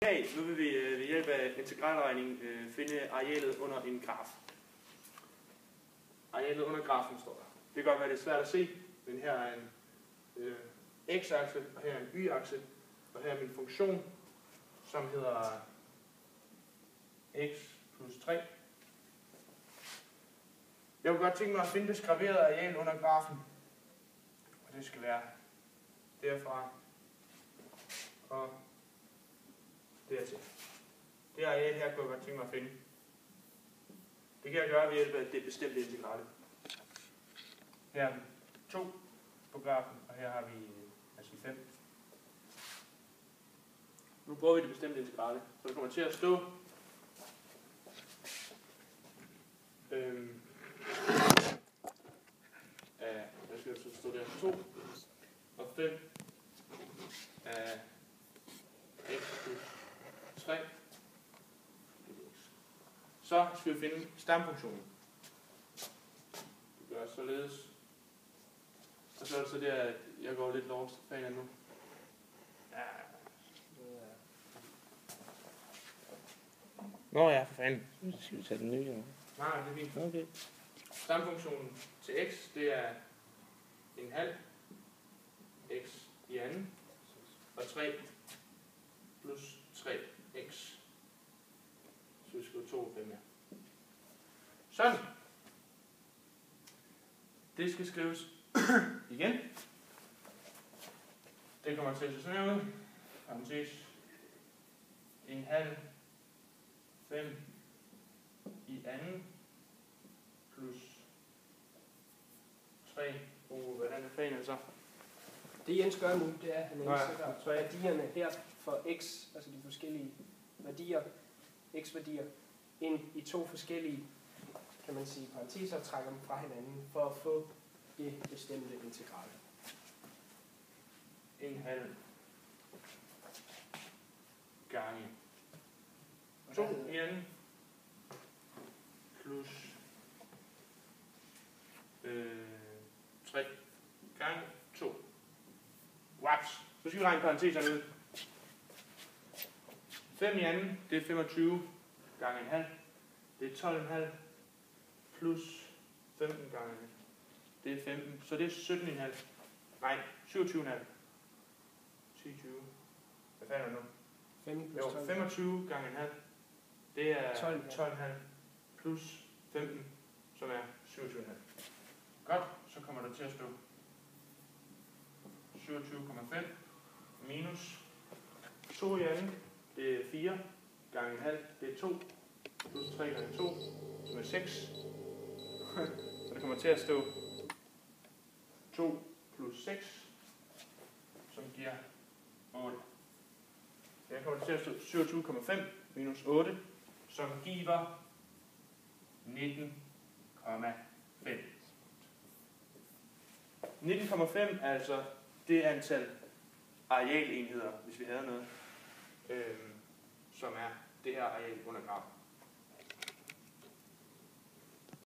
Nu vil vi ved hjælp af integralregning finde arealet under en graf. Arealet under grafen står der. Det kan godt være, det er svært at se, men her er en x-akse, og her er en y-akse, og her er min funktion, som hedder x plus 3. Jeg kunne godt tænke mig at finde det skraverede areal under grafen, og det skal være derfra og dertil. Det areal her kunne jeg godt tænke mig at finde. Det kan jeg gøre ved hjælp af det bestemte integrale. Her har vi 2 på grafen, og her har vi altså 5. Nu bruger vi det bestemte integrale, så det kommer til at stå hvad skal der så stå der? 2 og 5 af x plus 3. Så skal vi finde stamfunktionen. Det gør således. Og så er det så der, at jeg går lidt lost fan nu. Ja. Nå ja, for fanden. Så skal vi tage den nye, eller? Nej, det er fint. Okay. Stamfunktionen til x, det er en halv x i anden, og 3 plus 3x. Så vi skriver 2 og 5 her. Sådan. Det skal skrives igen. Det kommer til at se sådan her ud. Parentes. En halv 5 i anden plus 3. Hvordan er fanen så? Det Jens gør nu, det er, at han indsætter værdierne her for x, altså de forskellige værdier, x-værdier, ind i 2 forskellige, kan man sige, parenteser og trækker dem fra hinanden for at få det bestemte integral. En halv gange 2 i anden plus 3 gange 2. Waps. Så skal vi regne parenteserne ud. 5 i anden, det er 25 gange en halv. Det er 12,5 plus 15 gange. Det er 15, så det er 17,5. Nej, 27,5. 10, 20. Hvad fanden er det nu? 15 plus 12. 25 gange en halv. Det er 12,5 plus 15, som er 27,5. Godt, så kommer der til at stå 27,5 minus 2 i anden, det er 4 gange en halv, det er 2 plus 3 gange 2, som er 6. Så det kommer til at stå 2 plus 6, som giver 8. Det kommer til at stå 27,5 minus 8, som giver 19,5. 19,5 er altså det antal arealenheder, hvis vi havde noget, som er det her areal under grafen.